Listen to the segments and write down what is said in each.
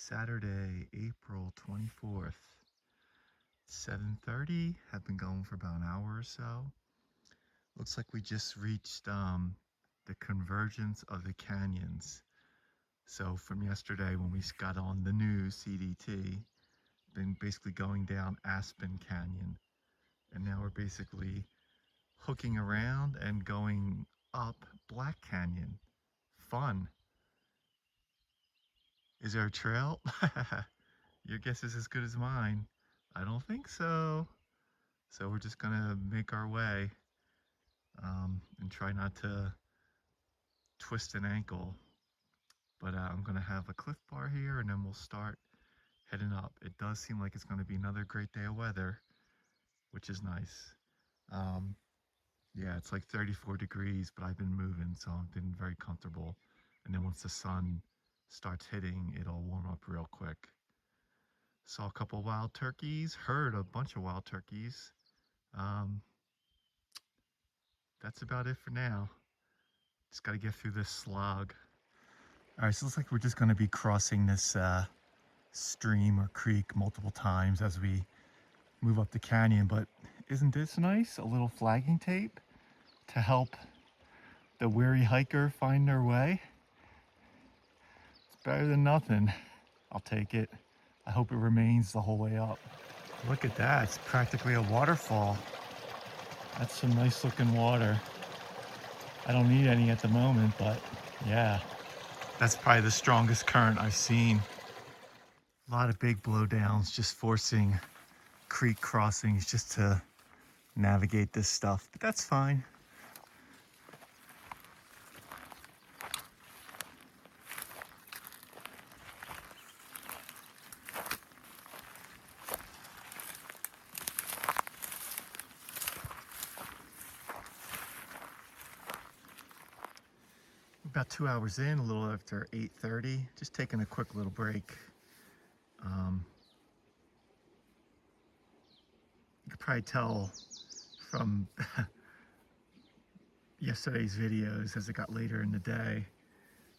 Saturday, April 24th, 7:30. Have been going for about an hour or so. Looks like we just reached the convergence of the canyons. So from yesterday when we got on the new CDT, been basically going down Aspen Canyon. And now we're basically hooking around and going up Black Canyon. Fun. Is there a trail? Your guess is as good as mine. I don't think so. So we're just gonna make our way and try not to twist an ankle. But I'm gonna have a Cliff Bar here and then we'll start heading up. It does seem like it's gonna be another great day of weather, which is nice. Um, yeah, it's like 34 degrees, but I've been moving, so I've been very comfortable. And then once the sun starts hitting, it'll warm up real quick. Saw a couple wild turkeys, heard a bunch of wild turkeys. Um, that's about it for now. Just got to get through this slog. All right, so it looks like we're just going to be crossing this stream or creek multiple times as we move up the canyon. But isn't this nice? A little flagging tape to help the weary hiker find their way. It's better than nothing. I'll take it. I hope it remains the whole way up. Look at that. It's practically a waterfall. That's some nice looking water. I don't need any at the moment, but yeah. That's probably the strongest current I've seen. A lot of big blowdowns, just forcing creek crossings just to navigate this stuff, but that's fine. About 2 hours in, a little after 8:30, just taking a quick little break. You could probably tell from yesterday's videos as it got later in the day,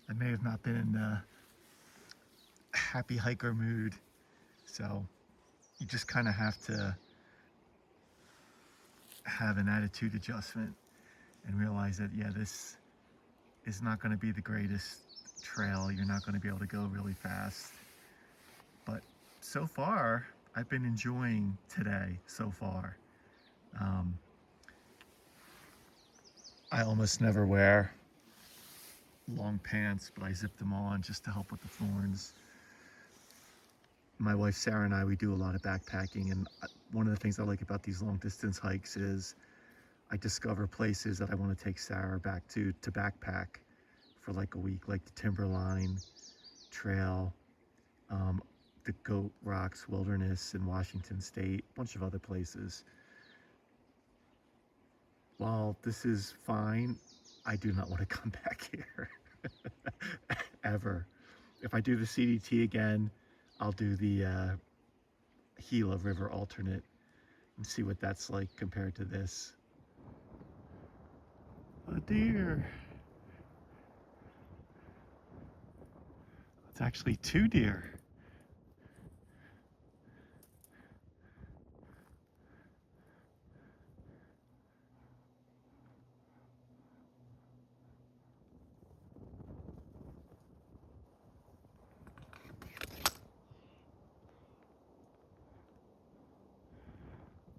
I may have not been in the happy hiker mood. So you just kind of have to have an attitude adjustment and realize that, yeah, this is not going to be the greatest trail. You're not going to be able to go really fast. But so far, I've been enjoying today so far. I almost never wear long pants, but I zip them on just to help with the thorns. My wife Sarah and I, we do a lot of backpacking, and one of the things I like about these long distance hikes is I discover places that I want to take Sarah back to backpack for like a week, like the Timberline Trail, the Goat Rocks Wilderness in Washington State, a bunch of other places. While this is fine, I do not want to come back here ever. If I do the CDT again, I'll do the Gila River alternate and see what that's like compared to this. A deer. It's actually 2 deer.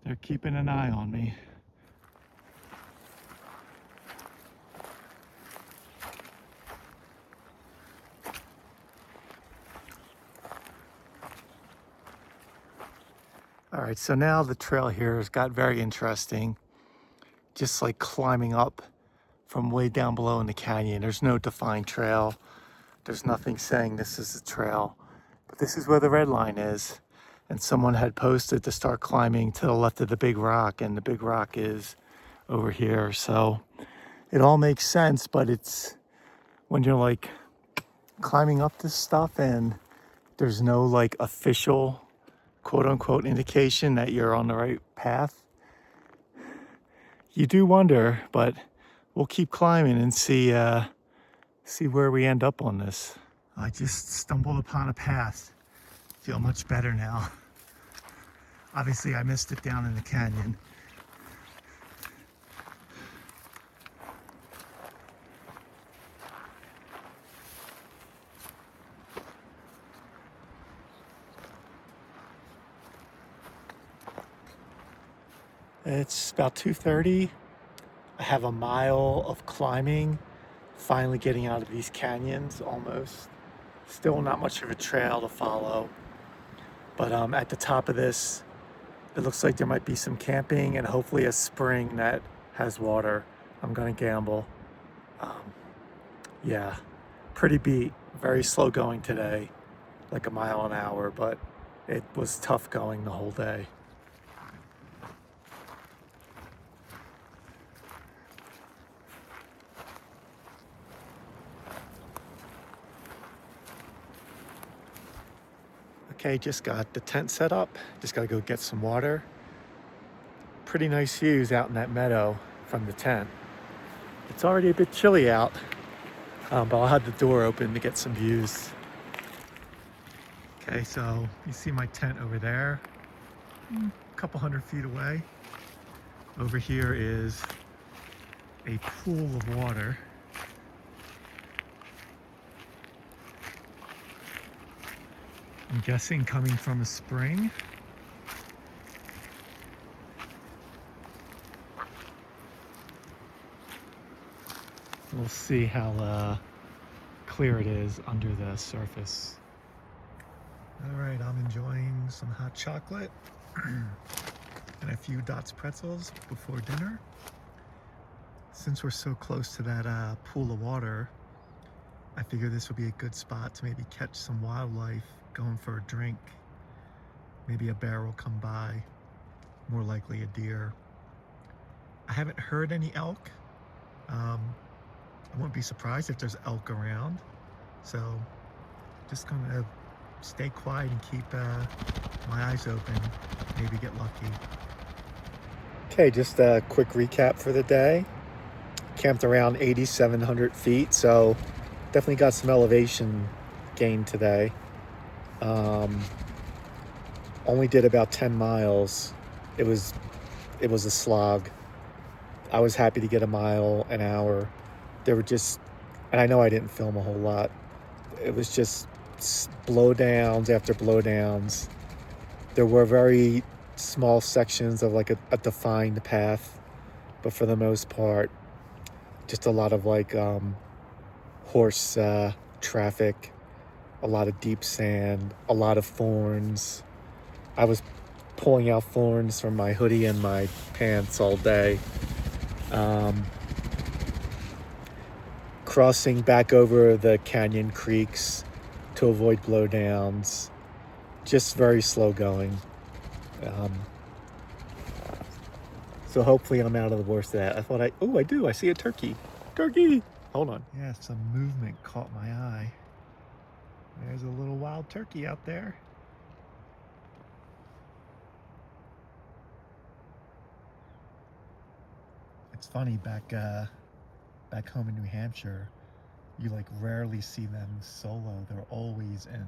They're keeping an eye on me. All right, so now the trail here has got very interesting. Just like climbing up from way down below in the canyon. There's no defined trail. There's nothing saying this is a trail, but this is where the red line is. And someone had posted to start climbing to the left of the big rock, and the big rock is over here. So it all makes sense, but it's when you're like climbing up this stuff and there's no like official quote unquote indication that you're on the right path, you do wonder, but we'll keep climbing and see where we end up on this. I just stumbled upon a path Feel much better now. Obviously, I missed it down in the canyon. It's about 2:30. I have a mile of climbing, finally getting out of these canyons almost. Still not much of a trail to follow, but at the top of this, it looks like there might be some camping and hopefully a spring that has water. I'm gonna gamble. Yeah, pretty beat. Very slow going today, like a mile an hour, but it was tough going the whole day. Okay, just got the tent set up. Just gotta go get some water. Pretty nice views out in that meadow from the tent. It's already a bit chilly out, but I'll have the door open to get some views. Okay, so you see my tent over there, a couple 100 feet away. Over here is a pool of water. I'm guessing coming from a spring. We'll see how clear it is under the surface. All right, I'm enjoying some hot chocolate and a few Dots pretzels before dinner. Since we're so close to that pool of water, I figure this would be a good spot to maybe catch some wildlife going for a drink. Maybe a bear will come by, more likely a deer. I haven't heard any elk. I wouldn't be surprised if there's elk around. So just gonna stay quiet and keep my eyes open, maybe get lucky. Okay, just a quick recap for the day. Camped around 8,700 feet, so definitely got some elevation gain today. Only did about 10 miles. It was a slog. I was happy to get a mile an hour. There were just, and I know I didn't film a whole lot. It was just blowdowns after blowdowns. There were very small sections of like a defined path, but for the most part, just a lot of like horse traffic, a lot of deep sand, a lot of thorns. I was pulling out thorns from my hoodie and my pants all day. Crossing back over the canyon creeks to avoid blowdowns. Just very slow going. So hopefully I'm out of the worst of that. I do, I see a turkey. Turkey! Hold on. Yeah, some movement caught my eye. There's a little wild turkey out there. It's funny, back home in New Hampshire, you like rarely see them solo. They're always in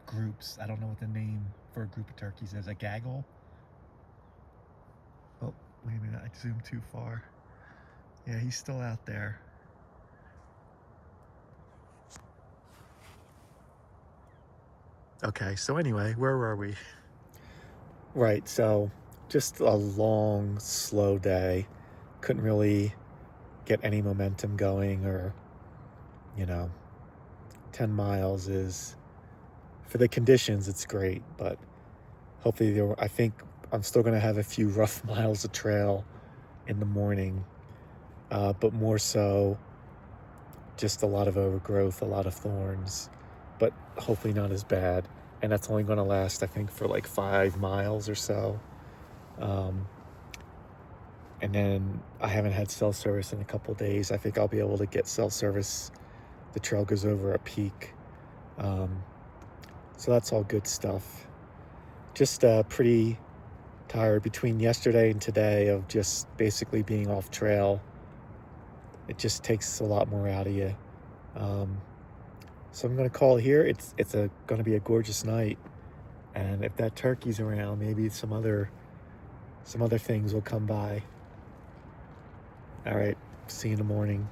groups. I don't know what the name for a group of turkeys is. A gaggle? Oh, wait a minute, I zoomed too far. Yeah, he's still out there. Okay, so anyway, where were we? Right, so just a long, slow day. Couldn't really get any momentum going, or, 10 miles is, for the conditions, it's great, but hopefully I think I'm still gonna have a few rough miles of trail in the morning, but more so just a lot of overgrowth, a lot of thorns, but hopefully not as bad. And that's only gonna last, I think, for like 5 miles or so. And then I haven't had cell service in a couple days. I think I'll be able to get cell service. The trail goes over a peak. So that's all good stuff. Just pretty tired between yesterday and today of just basically being off trail. It just takes a lot more out of you. So I'm gonna call it here. It's gonna be a gorgeous night, and if that turkey's around, maybe some other things will come by. All right, see you in the morning.